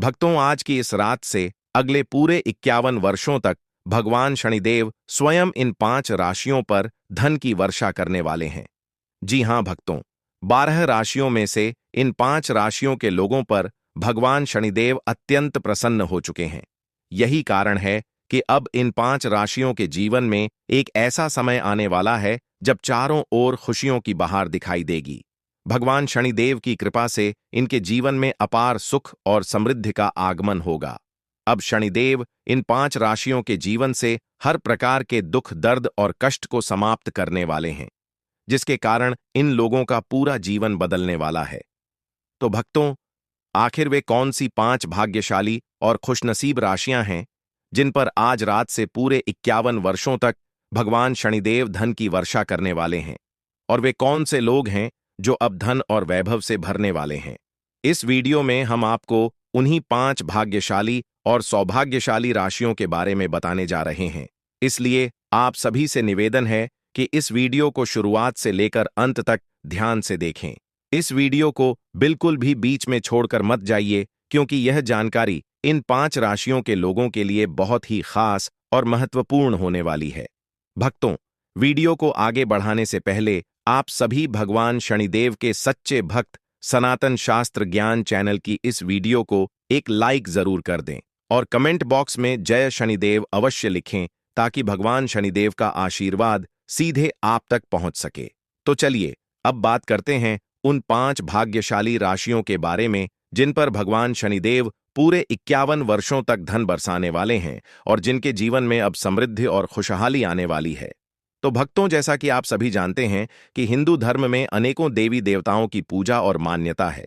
भक्तों, आज की इस रात से अगले पूरे 51 वर्षों तक भगवान शनिदेव स्वयं इन 5 राशियों पर धन की वर्षा करने वाले हैं। जी हां भक्तों, 12 राशियों में से इन 5 राशियों के लोगों पर भगवान शनिदेव अत्यंत प्रसन्न हो चुके हैं। यही कारण है कि अब इन 5 राशियों के जीवन में एक ऐसा समय आने वाला है जब चारों ओर खुशियों की बहार दिखाई देगी। भगवान शनिदेव की कृपा से इनके जीवन में अपार सुख और समृद्धि का आगमन होगा। अब शनिदेव इन 5 राशियों के जीवन से हर प्रकार के दुख, दर्द और कष्ट को समाप्त करने वाले हैं, जिसके कारण इन लोगों का पूरा जीवन बदलने वाला है। तो भक्तों, आखिर वे कौन सी 5 भाग्यशाली और खुशनसीब राशियां हैं जिन पर आज रात से पूरे 51 वर्षों तक भगवान शनिदेव धन की वर्षा करने वाले हैं? और वे कौन से लोग हैं जो अब धन और वैभव से भरने वाले हैं? इस वीडियो में हम आपको उन्हीं 5 भाग्यशाली और सौभाग्यशाली राशियों के बारे में बताने जा रहे हैं। इसलिए आप सभी से निवेदन है कि इस वीडियो को शुरुआत से लेकर अंत तक ध्यान से देखें। इस वीडियो को बिल्कुल भी बीच में छोड़कर मत जाइए, क्योंकि यह जानकारी इन 5 राशियों के लोगों के लिए बहुत ही खास और महत्वपूर्ण होने वाली है। भक्तों, वीडियो को आगे बढ़ाने से पहले आप सभी भगवान शनिदेव के सच्चे भक्त सनातन शास्त्र ज्ञान चैनल की इस वीडियो को एक लाइक जरूर कर दें और कमेंट बॉक्स में जय शनिदेव अवश्य लिखें, ताकि भगवान शनिदेव का आशीर्वाद सीधे आप तक पहुंच सके। तो चलिए अब बात करते हैं उन 5 भाग्यशाली राशियों के बारे में जिन पर भगवान शनिदेव पूरे 51 वर्षों तक धन बरसाने वाले हैं और जिनके जीवन में अब समृद्धि और खुशहाली आने वाली है। तो भक्तों, जैसा कि आप सभी जानते हैं कि हिंदू धर्म में अनेकों देवी देवताओं की पूजा और मान्यता है।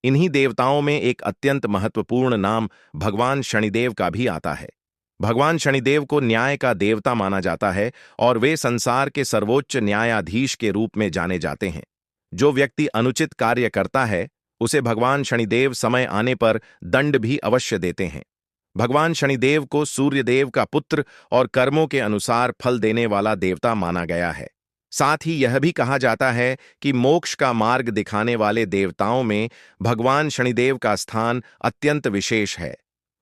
इन्हीं देवताओं में एक अत्यंत महत्वपूर्ण नाम भगवान शनिदेव का भी आता है। भगवान शनिदेव को न्याय का देवता माना जाता है और वे संसार के सर्वोच्च न्यायाधीश के रूप में जाने जाते हैं। जो व्यक्ति अनुचित कार्य करता है, उसे भगवान शनिदेव समय आने पर दंड भी अवश्य देते हैं। भगवान शनिदेव को सूर्यदेव का पुत्र और कर्मों के अनुसार फल देने वाला देवता माना गया है। साथ ही यह भी कहा जाता है कि मोक्ष का मार्ग दिखाने वाले देवताओं में भगवान शनिदेव का स्थान अत्यंत विशेष है।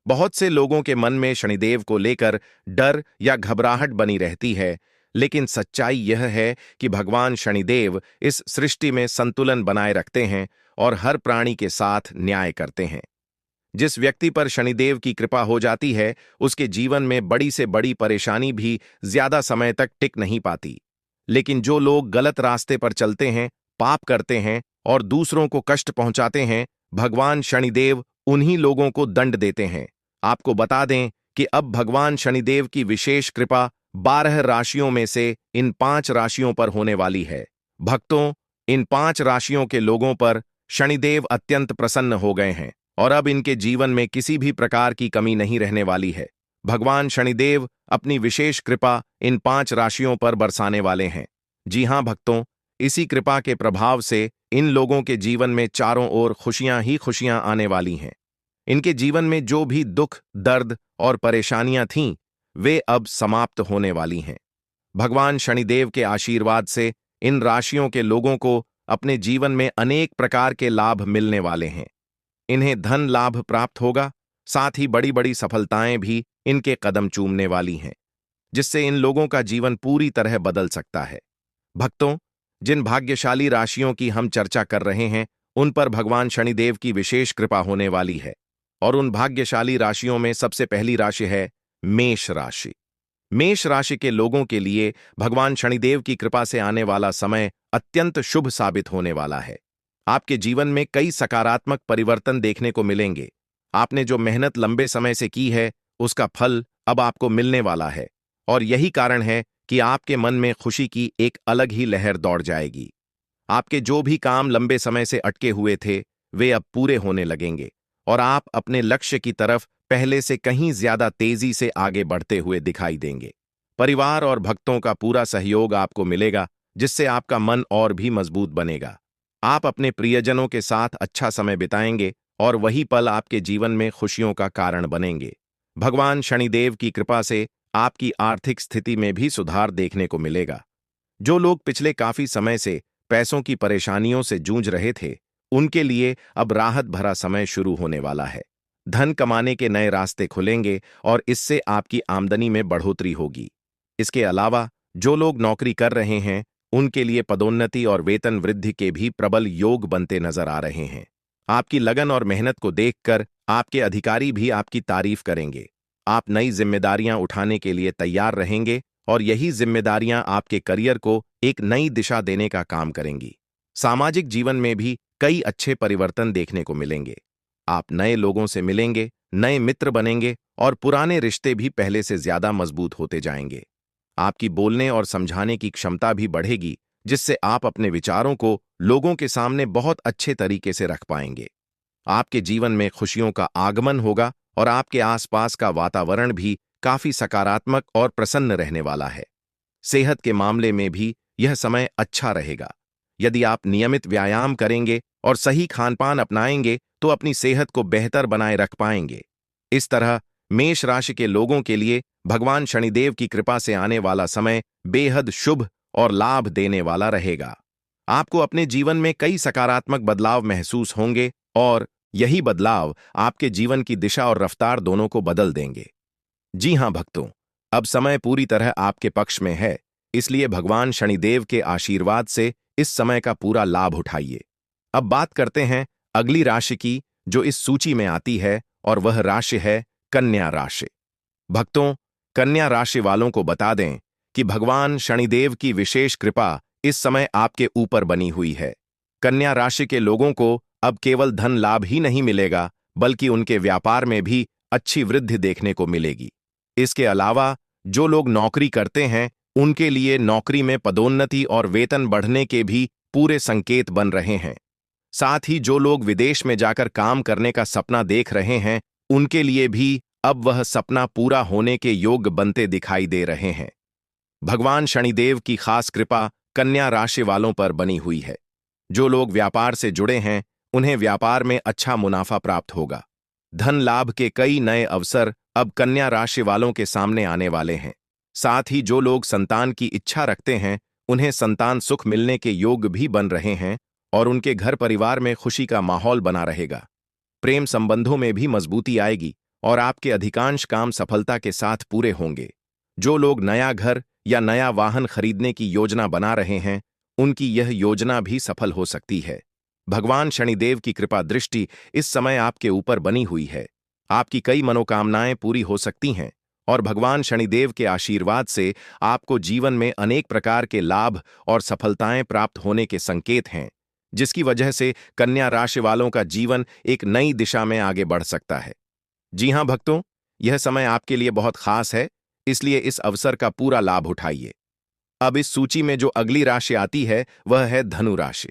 बहुत से लोगों के मन में शनिदेव को लेकर डर या घबराहट बनी रहती है, लेकिन सच्चाई यह है कि भगवान शनिदेव इस सृष्टि में संतुलन बनाए रखते हैं और हर प्राणी के साथ न्याय करते हैं। जिस व्यक्ति पर शनिदेव की कृपा हो जाती है, उसके जीवन में बड़ी से बड़ी परेशानी भी ज्यादा समय तक टिक नहीं पाती। लेकिन जो लोग गलत रास्ते पर चलते हैं, पाप करते हैं और दूसरों को कष्ट पहुंचाते हैं, भगवान शनिदेव उन्हीं लोगों को दंड देते हैं। आपको बता दें कि अब भगवान शनिदेव की विशेष कृपा 12 राशियों में से इन 5 राशियों पर होने वाली है। भक्तों, इन 5 राशियों के लोगों पर शनिदेव अत्यंत प्रसन्न हो गए हैं और अब इनके जीवन में किसी भी प्रकार की कमी नहीं रहने वाली है। भगवान शनिदेव अपनी विशेष कृपा इन 5 राशियों पर बरसाने वाले हैं। जी हां भक्तों, इसी कृपा के प्रभाव से इन लोगों के जीवन में चारों ओर खुशियां ही खुशियां आने वाली हैं। इनके जीवन में जो भी दुख, दर्द और परेशानियां थीं, वे अब समाप्त होने वाली हैं। भगवान शनिदेव के आशीर्वाद से इन राशियों के लोगों को अपने जीवन में अनेक प्रकार के लाभ मिलने वाले हैं। इन्हें धन लाभ प्राप्त होगा, साथ ही बड़ी बड़ी सफलताएं भी इनके कदम चूमने वाली हैं, जिससे इन लोगों का जीवन पूरी तरह बदल सकता है। भक्तों, जिन भाग्यशाली राशियों की हम चर्चा कर रहे हैं, उन पर भगवान शनिदेव की विशेष कृपा होने वाली है। और उन भाग्यशाली राशियों में सबसे पहली राशि है मेष राशि। मेष राशि के लोगों के लिए भगवान शनिदेव की कृपा से आने वाला समय अत्यंत शुभ साबित होने वाला है। आपके जीवन में कई सकारात्मक परिवर्तन देखने को मिलेंगे। आपने जो मेहनत लंबे समय से की है, उसका फल अब आपको मिलने वाला है और यही कारण है कि आपके मन में खुशी की एक अलग ही लहर दौड़ जाएगी। आपके जो भी काम लंबे समय से अटके हुए थे, वे अब पूरे होने लगेंगे और आप अपने लक्ष्य की तरफ पहले से कहीं ज्यादा तेजी से आगे बढ़ते हुए दिखाई देंगे। परिवार और भक्तों का पूरा सहयोग आपको मिलेगा, जिससे आपका मन और भी मजबूत बनेगा। आप अपने प्रियजनों के साथ अच्छा समय बिताएंगे और वही पल आपके जीवन में खुशियों का कारण बनेंगे। भगवान शनिदेव की कृपा से आपकी आर्थिक स्थिति में भी सुधार देखने को मिलेगा। जो लोग पिछले काफी समय से पैसों की परेशानियों से जूझ रहे थे, उनके लिए अब राहत भरा समय शुरू होने वाला है। धन कमाने के नए रास्ते खुलेंगे और इससे आपकी आमदनी में बढ़ोतरी होगी। इसके अलावा जो लोग नौकरी कर रहे हैं उनके लिए पदोन्नति और वेतन वृद्धि के भी प्रबल योग बनते नजर आ रहे हैं। आपकी लगन और मेहनत को देखकर आपके अधिकारी भी आपकी तारीफ करेंगे। आप नई जिम्मेदारियां उठाने के लिए तैयार रहेंगे और यही जिम्मेदारियां आपके करियर को एक नई दिशा देने का काम करेंगी। सामाजिक जीवन में भी कई अच्छे परिवर्तन देखने को मिलेंगे। आप नए लोगों से मिलेंगे, नए मित्र बनेंगे और पुराने रिश्ते भी पहले से ज्यादा मजबूत होते जाएंगे। आपकी बोलने और समझाने की क्षमता भी बढ़ेगी, जिससे आप अपने विचारों को लोगों के सामने बहुत अच्छे तरीके से रख पाएंगे। आपके जीवन में खुशियों का आगमन होगा और आपके आसपास का वातावरण भी काफी सकारात्मक और प्रसन्न रहने वाला है। सेहत के मामले में भी यह समय अच्छा रहेगा। यदि आप नियमित व्यायाम करेंगे और सही खानपान अपनाएंगे तो अपनी सेहत को बेहतर बनाए रख पाएंगे। इस तरह मेष राशि के लोगों के लिए भगवान शनिदेव की कृपा से आने वाला समय बेहद शुभ और लाभ देने वाला रहेगा। आपको अपने जीवन में कई सकारात्मक बदलाव महसूस होंगे और यही बदलाव आपके जीवन की दिशा और रफ्तार दोनों को बदल देंगे। जी हां भक्तों, अब समय पूरी तरह आपके पक्ष में है, इसलिए भगवान शनिदेव के आशीर्वाद से इस समय का पूरा लाभ उठाइए। अब बात करते हैं अगली राशि की जो इस सूची में आती है, और वह राशि है कन्या राशि। भक्तों, कन्या राशि वालों को बता दें कि भगवान शनिदेव की विशेष कृपा इस समय आपके ऊपर बनी हुई है। कन्या राशि के लोगों को अब केवल धन लाभ ही नहीं मिलेगा, बल्कि उनके व्यापार में भी अच्छी वृद्धि देखने को मिलेगी। इसके अलावा जो लोग नौकरी करते हैं उनके लिए नौकरी में पदोन्नति और वेतन बढ़ने के भी पूरे संकेत बन रहे हैं। साथ ही जो लोग विदेश में जाकर काम करने का सपना देख रहे हैं उनके लिए भी अब वह सपना पूरा होने के योग बनते दिखाई दे रहे हैं। भगवान शनिदेव की खास कृपा कन्या राशि वालों पर बनी हुई है। जो लोग व्यापार से जुड़े हैं उन्हें व्यापार में अच्छा मुनाफा प्राप्त होगा। धन लाभ के कई नए अवसर अब कन्या राशि वालों के सामने आने वाले हैं। साथ ही जो लोग संतान की इच्छा रखते हैं उन्हें संतान सुख मिलने के योग भी बन रहे हैं और उनके घर परिवार में खुशी का माहौल बना रहेगा। प्रेम संबंधों में भी मजबूती आएगी और आपके अधिकांश काम सफलता के साथ पूरे होंगे। जो लोग नया घर या नया वाहन खरीदने की योजना बना रहे हैं उनकी यह योजना भी सफल हो सकती है। भगवान शनिदेव की कृपा दृष्टि इस समय आपके ऊपर बनी हुई है। आपकी कई मनोकामनाएं पूरी हो सकती हैं और भगवान शनिदेव के आशीर्वाद से आपको जीवन में अनेक प्रकार के लाभ और सफलताएं प्राप्त होने के संकेत हैं, जिसकी वजह से कन्या राशि वालों का जीवन एक नई दिशा में आगे बढ़ सकता है। जी हां भक्तों, यह समय आपके लिए बहुत खास है, इसलिए इस अवसर का पूरा लाभ उठाइए। अब इस सूची में जो अगली राशि आती है वह है धनु राशि।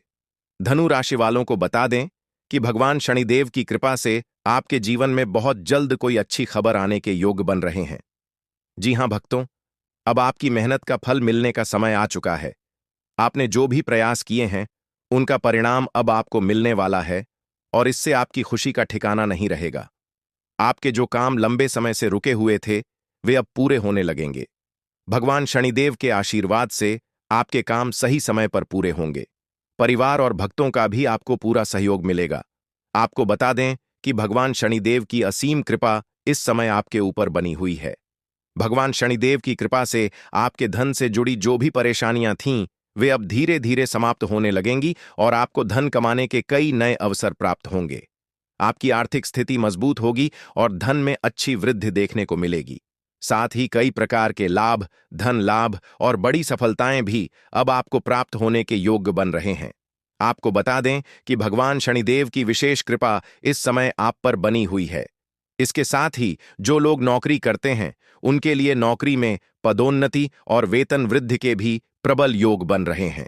धनु राशि वालों को बता दें कि भगवान शनिदेव की कृपा से आपके जीवन में बहुत जल्द कोई अच्छी खबर आने के योग बन रहे हैं। जी हां भक्तों, अब आपकी मेहनत का फल मिलने का समय आ चुका है। आपने जो भी प्रयास किए हैं उनका परिणाम अब आपको मिलने वाला है और इससे आपकी खुशी का ठिकाना नहीं रहेगा। आपके जो काम लंबे समय से रुके हुए थे वे अब पूरे होने लगेंगे। भगवान शनिदेव के आशीर्वाद से आपके काम सही समय पर पूरे होंगे। परिवार और भक्तों का भी आपको पूरा सहयोग मिलेगा। आपको बता दें कि भगवान शनिदेव की असीम कृपा इस समय आपके ऊपर बनी हुई है। भगवान शनिदेव की कृपा से आपके धन से जुड़ी जो भी परेशानियां थीं वे अब धीरे धीरे समाप्त होने लगेंगी और आपको धन कमाने के कई नए अवसर प्राप्त होंगे। आपकी आर्थिक स्थिति मजबूत होगी और धन में अच्छी वृद्धि देखने को मिलेगी। साथ ही कई प्रकार के लाभ, धन लाभ और बड़ी सफलताएं भी अब आपको प्राप्त होने के योग्य बन रहे हैं। आपको बता दें कि भगवान शनिदेव की विशेष कृपा इस समय आप पर बनी हुई है। इसके साथ ही जो लोग नौकरी करते हैं उनके लिए नौकरी में पदोन्नति और वेतन वृद्धि के भी प्रबल योग बन रहे हैं।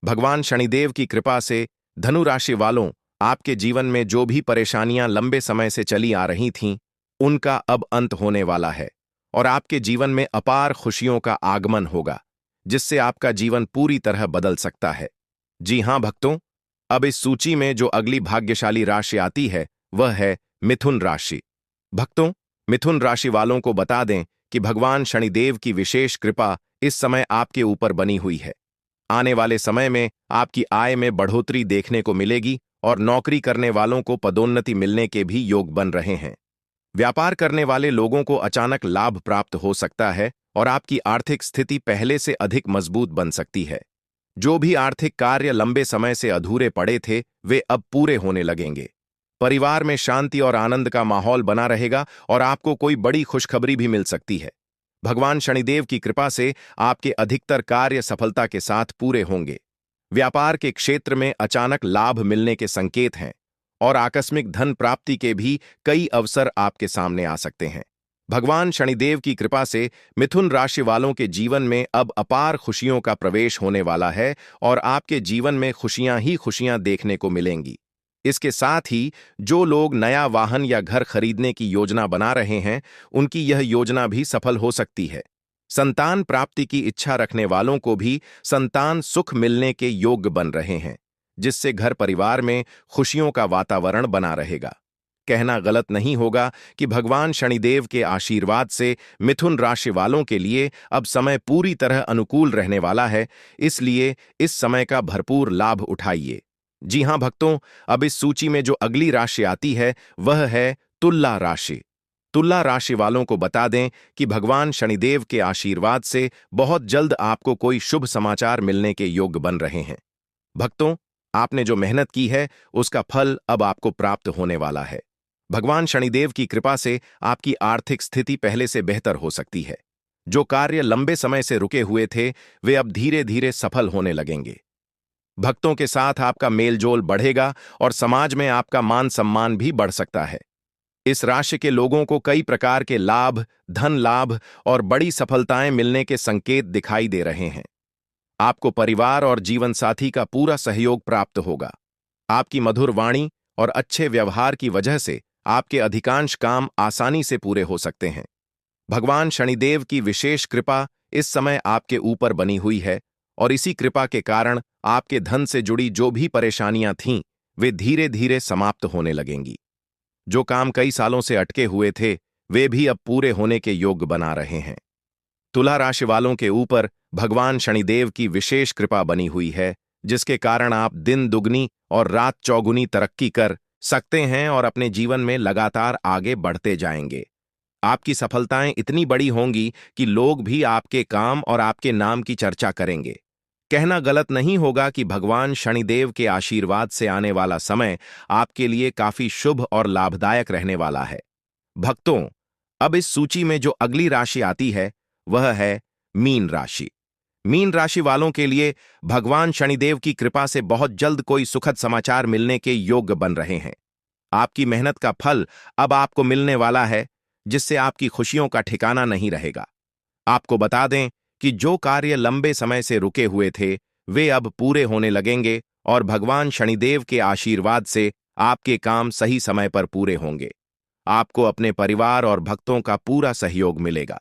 भगवान शनिदेव की कृपा से धनु राशि वालों, आपके जीवन में जो भी परेशानियां लंबे समय से चली आ रही थीं उनका अब अंत होने वाला है और आपके जीवन में अपार खुशियों का आगमन होगा, जिससे आपका जीवन पूरी तरह बदल सकता है। जी हां भक्तों, अब इस सूची में जो अगली भाग्यशाली राशि आती है वह है मिथुन राशि। भक्तों, मिथुन राशि वालों को बता दें कि भगवान शनिदेव की विशेष कृपा इस समय आपके ऊपर बनी हुई है। आने वाले समय में आपकी आय में बढ़ोतरी देखने को मिलेगी और नौकरी करने वालों को पदोन्नति मिलने के भी योग बन रहे हैं। व्यापार करने वाले लोगों को अचानक लाभ प्राप्त हो सकता है और आपकी आर्थिक स्थिति पहले से अधिक मजबूत बन सकती है। जो भी आर्थिक कार्य लंबे समय से अधूरे पड़े थे, वे अब पूरे होने लगेंगे। परिवार में शांति और आनंद का माहौल बना रहेगा और आपको कोई बड़ी खुशखबरी भी मिल सकती है। भगवान शनिदेव की कृपा से आपके अधिकतर कार्य सफलता के साथ पूरे होंगे। व्यापार के क्षेत्र में अचानक लाभ मिलने के संकेत हैं और आकस्मिक धन प्राप्ति के भी कई अवसर आपके सामने आ सकते हैं। भगवान शनिदेव की कृपा से मिथुन राशि वालों के जीवन में अब अपार खुशियों का प्रवेश होने वाला है और आपके जीवन में खुशियां ही खुशियां देखने को मिलेंगी। इसके साथ ही जो लोग नया वाहन या घर खरीदने की योजना बना रहे हैं, उनकी यह योजना भी सफल हो सकती है। संतान प्राप्ति की इच्छा रखने वालों को भी संतान सुख मिलने के योग्य बन रहे हैं, जिससे घर परिवार में खुशियों का वातावरण बना रहेगा। कहना गलत नहीं होगा कि भगवान शनिदेव के आशीर्वाद से मिथुन राशि वालों के लिए अब समय पूरी तरह अनुकूल रहने वाला है, इसलिए इस समय का भरपूर लाभ उठाइए। जी हां भक्तों, अब इस सूची में जो अगली राशि आती है वह है तुला राशि। तुला राशि वालों को बता दें कि भगवान शनिदेव के आशीर्वाद से बहुत जल्द आपको कोई शुभ समाचार मिलने के योग्य बन रहे हैं। भक्तों, आपने जो मेहनत की है उसका फल अब आपको प्राप्त होने वाला है। भगवान शनिदेव की कृपा से आपकी आर्थिक स्थिति पहले से बेहतर हो सकती है। जो कार्य लंबे समय से रुके हुए थे, वे अब धीरे धीरे सफल होने लगेंगे। भक्तों के साथ आपका मेलजोल बढ़ेगा और समाज में आपका मान सम्मान भी बढ़ सकता है। इस राशि के लोगों को कई प्रकार के लाभ, धन लाभ और बड़ी सफलताएं मिलने के संकेत दिखाई दे रहे हैं। आपको परिवार और जीवन साथी का पूरा सहयोग प्राप्त होगा। आपकी मधुर वाणी और अच्छे व्यवहार की वजह से आपके अधिकांश काम आसानी से पूरे हो सकते हैं। भगवान शनिदेव की विशेष कृपा इस समय आपके ऊपर बनी हुई है और इसी कृपा के कारण आपके धन से जुड़ी जो भी परेशानियां थीं, वे धीरे धीरे समाप्त होने लगेंगी। जो काम कई सालों से अटके हुए थे, वे भी अब पूरे होने के योग्य बना रहे हैं। तुला राशि वालों के ऊपर भगवान शनिदेव की विशेष कृपा बनी हुई है, जिसके कारण आप दिन दुगनी और रात चौगुनी तरक्की कर सकते हैं और अपने जीवन में लगातार आगे बढ़ते जाएंगे। आपकी सफलताएं इतनी बड़ी होंगी कि लोग भी आपके काम और आपके नाम की चर्चा करेंगे। कहना गलत नहीं होगा कि भगवान शनिदेव के आशीर्वाद से आने वाला समय आपके लिए काफी शुभ और लाभदायक रहने वाला है। भक्तों, अब इस सूची में जो अगली राशि आती है वह है मीन राशि। मीन राशि वालों के लिए भगवान शनिदेव की कृपा से बहुत जल्द कोई सुखद समाचार मिलने के योग्य बन रहे हैं। आपकी मेहनत का फल अब आपको मिलने वाला है, जिससे आपकी खुशियों का ठिकाना नहीं रहेगा। आपको बता दें कि जो कार्य लंबे समय से रुके हुए थे, वे अब पूरे होने लगेंगे और भगवान शनिदेव के आशीर्वाद से आपके काम सही समय पर पूरे होंगे। आपको अपने परिवार और भक्तों का पूरा सहयोग मिलेगा।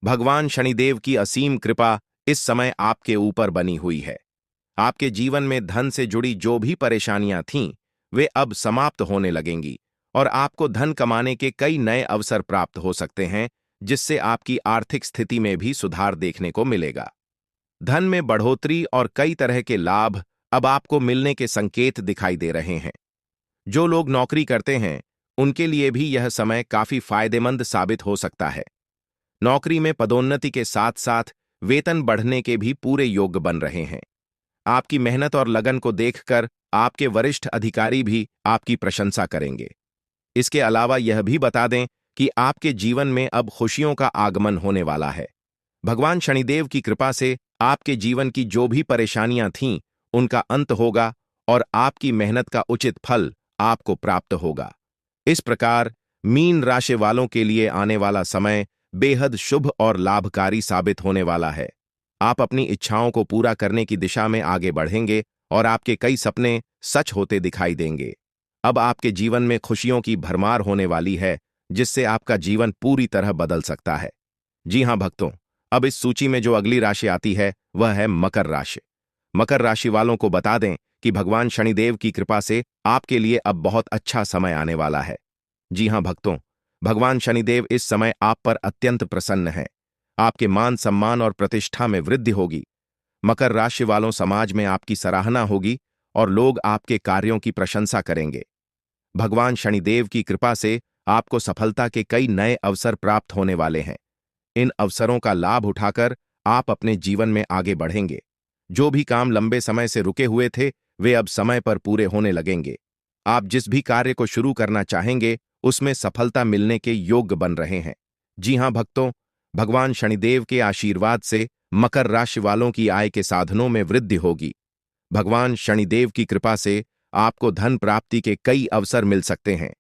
भगवान शनिदेव की असीम कृपा इस समय आपके ऊपर बनी हुई है। आपके जीवन में धन से जुड़ी जो भी परेशानियां थीं, वे अब समाप्त होने लगेंगी और आपको धन कमाने के कई नए अवसर प्राप्त हो सकते हैं, जिससे आपकी आर्थिक स्थिति में भी सुधार देखने को मिलेगा। धन में बढ़ोतरी और कई तरह के लाभ अब आपको मिलने के संकेत दिखाई दे रहे हैं। जो लोग नौकरी करते हैं, उनके लिए भी यह समय काफी फायदेमंद साबित हो सकता है। नौकरी में पदोन्नति के साथ साथ वेतन बढ़ने के भी पूरे योग्य बन रहे हैं। आपकी मेहनत और लगन को देखकर आपके वरिष्ठ अधिकारी भी आपकी प्रशंसा करेंगे। इसके अलावा यह भी बता दें कि आपके जीवन में अब खुशियों का आगमन होने वाला है। भगवान शनिदेव की कृपा से आपके जीवन की जो भी परेशानियां थीं, उनका अंत होगा और आपकी मेहनत का उचित फल आपको प्राप्त होगा। इस प्रकार मीन राशि वालों के लिए आने वाला समय बेहद शुभ और लाभकारी साबित होने वाला है। आप अपनी इच्छाओं को पूरा करने की दिशा में आगे बढ़ेंगे और आपके कई सपने सच होते दिखाई देंगे। अब आपके जीवन में खुशियों की भरमार होने वाली है, जिससे आपका जीवन पूरी तरह बदल सकता है। जी हां भक्तों, अब इस सूची में जो अगली राशि आती है वह है मकर राशि। मकर राशि वालों को बता दें कि भगवान शनिदेव की कृपा से आपके लिए अब बहुत अच्छा समय आने वाला है। जी हां भक्तों, भगवान शनिदेव इस समय आप पर अत्यंत प्रसन्न हैं। आपके मान सम्मान और प्रतिष्ठा में वृद्धि होगी। मकर राशि वालों, समाज में आपकी सराहना होगी और लोग आपके कार्यों की प्रशंसा करेंगे। भगवान शनिदेव की कृपा से आपको सफलता के कई नए अवसर प्राप्त होने वाले हैं। इन अवसरों का लाभ उठाकर आप अपने जीवन में आगे बढ़ेंगे। जो भी काम लंबे समय से रुके हुए थे, वे अब समय पर पूरे होने लगेंगे। आप जिस भी कार्य को शुरू करना चाहेंगे, उसमें सफलता मिलने के योग्य बन रहे हैं। जी हां भक्तों, भगवान शनिदेव के आशीर्वाद से मकर राशि वालों की आय के साधनों में वृद्धि होगी। भगवान शनिदेव की कृपा से आपको धन प्राप्ति के कई अवसर मिल सकते हैं।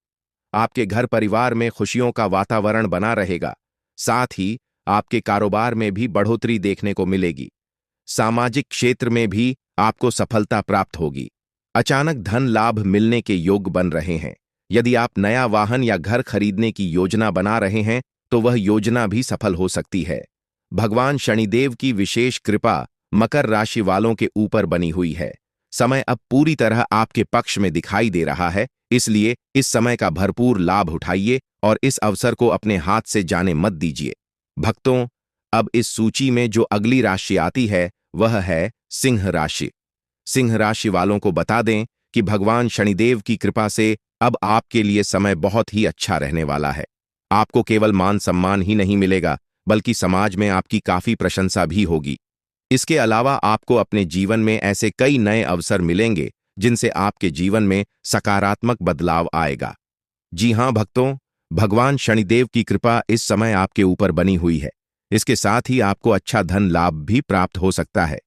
आपके घर परिवार में खुशियों का वातावरण बना रहेगा। साथ ही आपके कारोबार में भी बढ़ोतरी देखने को मिलेगी। सामाजिक क्षेत्र में भी आपको सफलता प्राप्त होगी। अचानक धन लाभ मिलने के योग बन रहे हैं। यदि आप नया वाहन या घर खरीदने की योजना बना रहे हैं, तो वह योजना भी सफल हो सकती है। भगवान शनिदेव की विशेष कृपा मकर राशि वालों के ऊपर बनी हुई है। समय अब पूरी तरह आपके पक्ष में दिखाई दे रहा है, इसलिए इस समय का भरपूर लाभ उठाइए और इस अवसर को अपने हाथ से जाने मत दीजिए। भक्तों, अब इस सूची में जो अगली राशि आती है, वह है सिंह राशि। सिंह राशि वालों को बता दें कि भगवान शनिदेव की कृपा से अब आपके लिए समय बहुत ही अच्छा रहने वाला है। आपको केवल मान सम्मान ही नहीं मिलेगा, बल्कि समाज में आपकी काफी प्रशंसा भी होगी। इसके अलावा आपको अपने जीवन में ऐसे कई नए अवसर मिलेंगे जिनसे आपके जीवन में सकारात्मक बदलाव आएगा। जी हां भक्तों, भगवान शनिदेव की कृपा इस समय आपके ऊपर बनी हुई है। इसके साथ ही आपको अच्छा धन लाभ भी प्राप्त हो सकता है।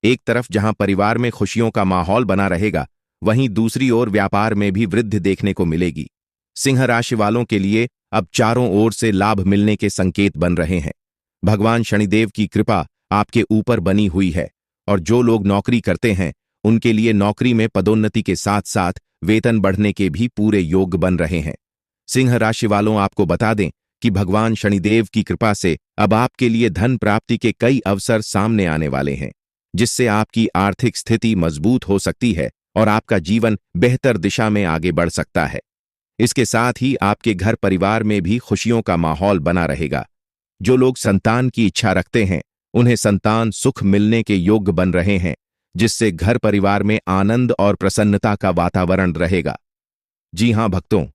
एक तरफ जहां परिवार में खुशियों का माहौल बना रहेगा, वहीं दूसरी ओर व्यापार में भी वृद्धि देखने को मिलेगी। सिंह राशि वालों के लिए अब चारों ओर से लाभ मिलने के संकेत बन रहे हैं। भगवान शनिदेव की कृपा आपके ऊपर बनी हुई है और जो लोग नौकरी करते हैं, उनके लिए नौकरी में पदोन्नति के साथ साथ वेतन बढ़ने के भी पूरे योग बन रहे हैं। सिंह राशि वालों, आपको बता दें कि भगवान शनिदेव की कृपा से अब आपके लिए धन प्राप्ति के कई अवसर सामने आने वाले हैं, जिससे आपकी आर्थिक स्थिति मजबूत हो सकती है और आपका जीवन बेहतर दिशा में आगे बढ़ सकता है। इसके साथ ही आपके घर परिवार में भी खुशियों का माहौल बना रहेगा। जो लोग संतान की इच्छा रखते हैं, उन्हें संतान सुख मिलने के योग्य बन रहे हैं, जिससे घर परिवार में आनंद और प्रसन्नता का वातावरण रहेगा। जी हां भक्तों,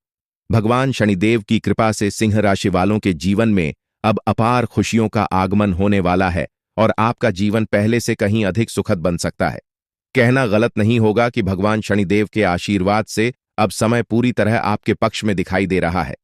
भगवान शनिदेव की कृपा से सिंह राशि वालों के जीवन में अब अपार खुशियों का आगमन होने वाला है और आपका जीवन पहले से कहीं अधिक सुखद बन सकता है। कहना गलत नहीं होगा कि भगवान शनिदेव के आशीर्वाद से अब समय पूरी तरह आपके पक्ष में दिखाई दे रहा है।